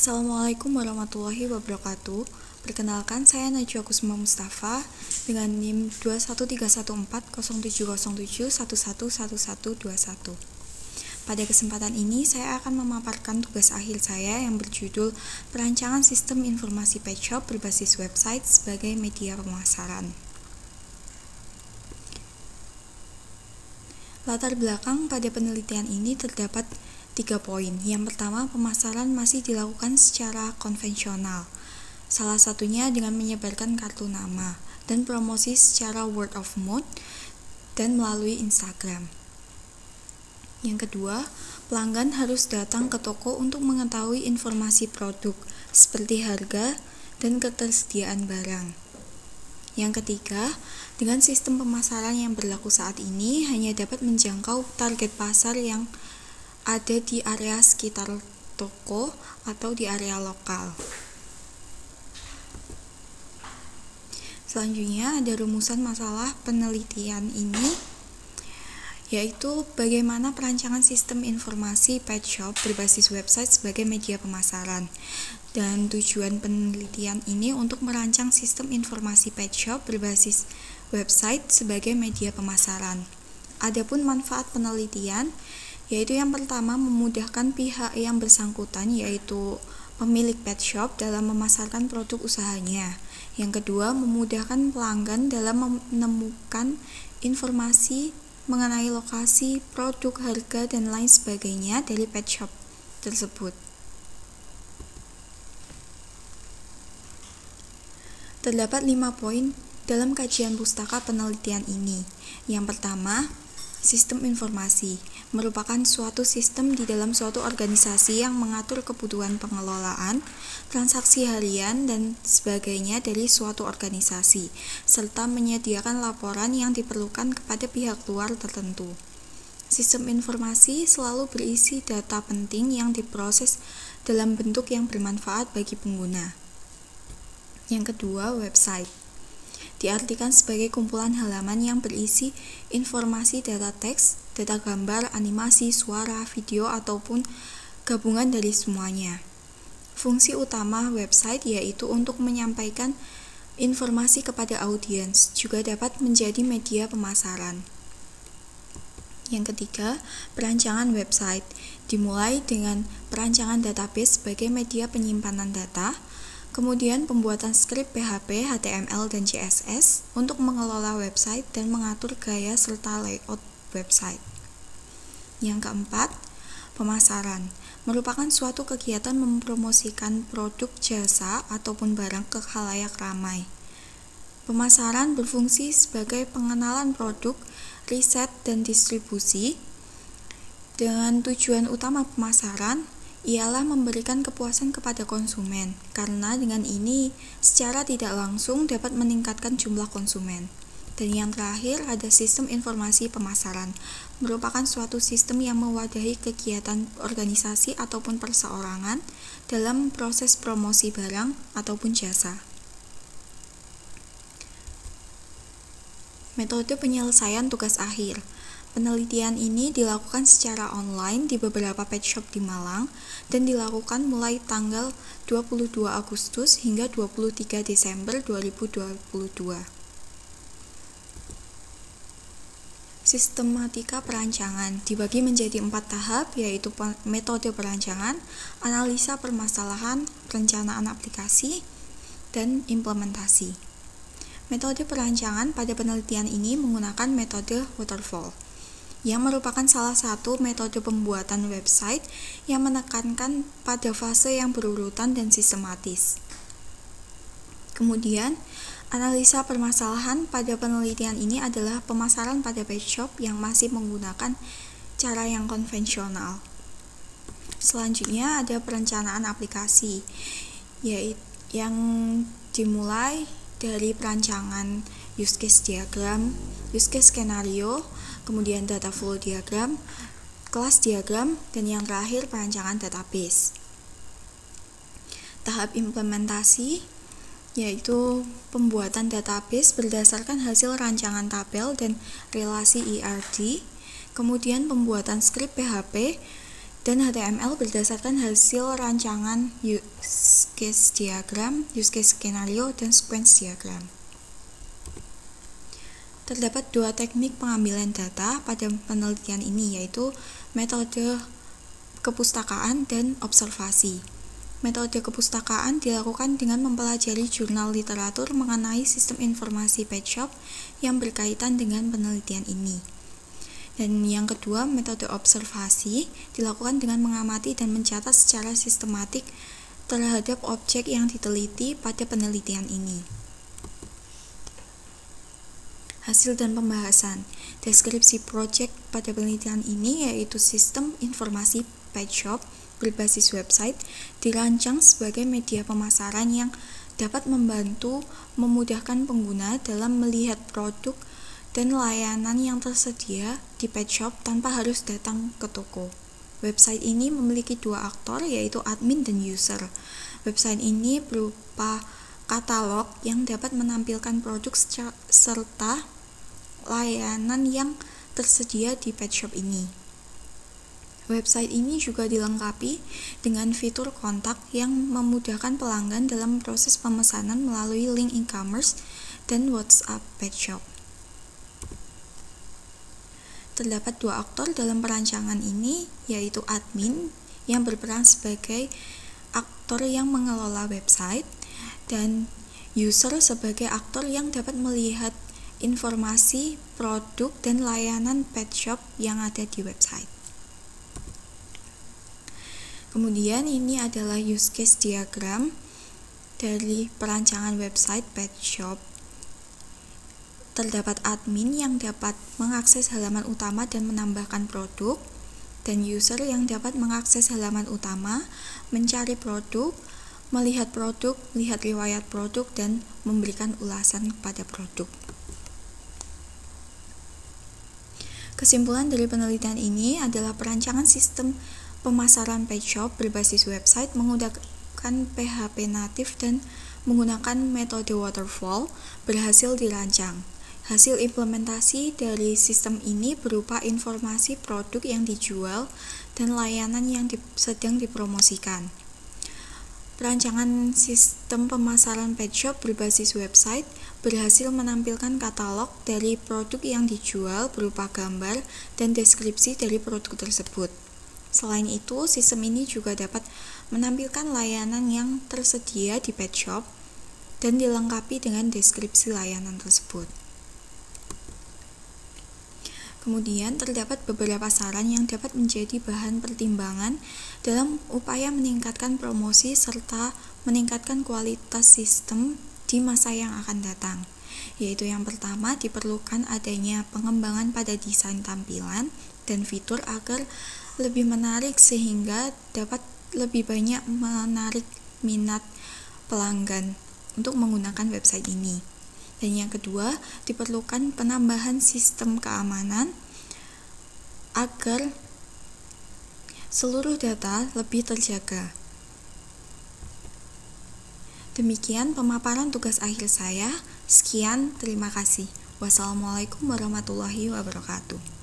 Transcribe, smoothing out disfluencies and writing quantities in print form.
Assalamualaikum warahmatullahi wabarakatuh. Perkenalkan, saya Najwa Kusma Mustafa dengan NIM 213140707111121. Pada kesempatan ini, saya akan memaparkan tugas akhir saya yang berjudul Perancangan Sistem Informasi Pet Shop berbasis website sebagai media pemasaran. Latar belakang pada penelitian ini terdapat 3 poin. Yang pertama, pemasaran masih dilakukan secara konvensional. Salah satunya dengan menyebarkan kartu nama dan promosi secara word of mouth dan melalui Instagram. Yang kedua, pelanggan harus datang ke toko untuk mengetahui informasi produk seperti harga dan ketersediaan barang. Yang ketiga, dengan sistem pemasaran yang berlaku saat ini hanya dapat menjangkau target pasar yang ada di area sekitar toko atau di area lokal. Selanjutnya ada rumusan masalah penelitian ini, yaitu bagaimana perancangan sistem informasi pet shop berbasis website sebagai media pemasaran. Dan tujuan penelitian ini untuk merancang sistem informasi pet shop berbasis website sebagai media pemasaran. Adapun manfaat penelitian, yaitu yang pertama memudahkan pihak yang bersangkutan, yaitu pemilik pet shop dalam memasarkan produk usahanya. Yang kedua, memudahkan pelanggan dalam menemukan informasi mengenai lokasi, produk, harga, dan lain sebagainya dari pet shop tersebut. Terdapat 5 poin dalam kajian pustaka penelitian ini. Yang pertama, sistem informasi merupakan suatu sistem di dalam suatu organisasi yang mengatur kebutuhan pengelolaan, transaksi harian, dan sebagainya dari suatu organisasi, serta menyediakan laporan yang diperlukan kepada pihak luar tertentu. Sistem informasi selalu berisi data penting yang diproses dalam bentuk yang bermanfaat bagi pengguna. Yang kedua, website diartikan sebagai kumpulan halaman yang berisi informasi data teks, data gambar, animasi, suara, video, ataupun gabungan dari semuanya. Fungsi utama website yaitu untuk menyampaikan informasi kepada audiens, juga dapat menjadi media pemasaran. Yang ketiga, perancangan website dimulai dengan perancangan database sebagai media penyimpanan data, kemudian pembuatan skrip PHP, HTML, dan CSS untuk mengelola website dan mengatur gaya serta layout website. Yang keempat, pemasaran merupakan suatu kegiatan mempromosikan produk, jasa, ataupun barang ke khalayak ramai. Pemasaran berfungsi sebagai pengenalan produk, riset, dan distribusi. Dengan tujuan utama pemasaran ialah memberikan kepuasan kepada konsumen, karena dengan ini secara tidak langsung dapat meningkatkan jumlah konsumen. Dan yang terakhir ada sistem informasi pemasaran, merupakan suatu sistem yang mewadahi kegiatan organisasi ataupun perseorangan dalam proses promosi barang ataupun jasa. Metode penyelesaian tugas akhir. Penelitian ini dilakukan secara online di beberapa pet shop di Malang dan dilakukan mulai tanggal 22 Agustus hingga 23 Desember 2022. Sistematika perancangan dibagi menjadi 4 tahap, yaitu metode perancangan, analisa permasalahan, perencanaan aplikasi, dan implementasi. Metode perancangan pada penelitian ini menggunakan metode waterfall, yang merupakan salah satu metode pembuatan website yang menekankan pada fase yang berurutan dan sistematis. Kemudian, analisa permasalahan pada penelitian ini adalah pemasaran pada pet shop yang masih menggunakan cara yang konvensional. Selanjutnya ada perencanaan aplikasi, yaitu yang dimulai dari perancangan use case diagram, use case skenario, kemudian data flow diagram, kelas diagram, dan yang terakhir perancangan database. Tahap implementasi yaitu pembuatan database berdasarkan hasil rancangan tabel dan relasi ERD, kemudian pembuatan skrip PHP Dan HTML berdasarkan hasil rancangan use case diagram, use case skenario, dan sequence diagram. Terdapat dua teknik pengambilan data pada penelitian ini, yaitu metode kepustakaan dan observasi. Metode kepustakaan dilakukan dengan mempelajari jurnal literatur mengenai sistem informasi pet shop yang berkaitan dengan penelitian ini. Dan yang kedua, metode observasi dilakukan dengan mengamati dan mencatat secara sistematik terhadap objek yang diteliti pada penelitian ini. Hasil dan pembahasan. Deskripsi proyek pada penelitian ini yaitu sistem informasi pet shop berbasis website dirancang sebagai media pemasaran yang dapat membantu memudahkan pengguna dalam melihat produk dan layanan yang tersedia di pet shop tanpa harus datang ke toko. Website ini memiliki dua aktor, yaitu admin dan user. Website ini berupa katalog yang dapat menampilkan produk serta layanan yang tersedia di pet shop ini. Website ini juga dilengkapi dengan fitur kontak yang memudahkan pelanggan dalam proses pemesanan melalui link e-commerce dan WhatsApp pet shop. Terdapat dua aktor dalam perancangan ini, yaitu admin yang berperan sebagai aktor yang mengelola website dan user sebagai aktor yang dapat melihat informasi, produk, dan layanan pet shop yang ada di website. Kemudian ini adalah use case diagram dari perancangan website pet shop. Terdapat admin yang dapat mengakses halaman utama dan menambahkan produk, dan user yang dapat mengakses halaman utama, mencari produk, melihat riwayat produk, dan memberikan ulasan kepada produk. Kesimpulan dari penelitian ini adalah perancangan sistem pemasaran pet shop berbasis website menggunakan PHP natif dan menggunakan metode waterfall berhasil dirancang. Hasil implementasi dari sistem ini berupa informasi produk yang dijual dan layanan yang sedang dipromosikan. Perancangan sistem pemasaran pet shop berbasis website berhasil menampilkan katalog dari produk yang dijual berupa gambar dan deskripsi dari produk tersebut. Selain itu, sistem ini juga dapat menampilkan layanan yang tersedia di pet shop dan dilengkapi dengan deskripsi layanan tersebut. Kemudian terdapat beberapa saran yang dapat menjadi bahan pertimbangan dalam upaya meningkatkan promosi serta meningkatkan kualitas sistem di masa yang akan datang. Yaitu yang pertama, diperlukan adanya pengembangan pada desain tampilan dan fitur agar lebih menarik sehingga dapat lebih banyak menarik minat pelanggan untuk menggunakan website ini. Dan yang kedua, diperlukan penambahan sistem keamanan agar seluruh data lebih terjaga. Demikian pemaparan tugas akhir saya. Sekian, terima kasih. Wassalamualaikum warahmatullahi wabarakatuh.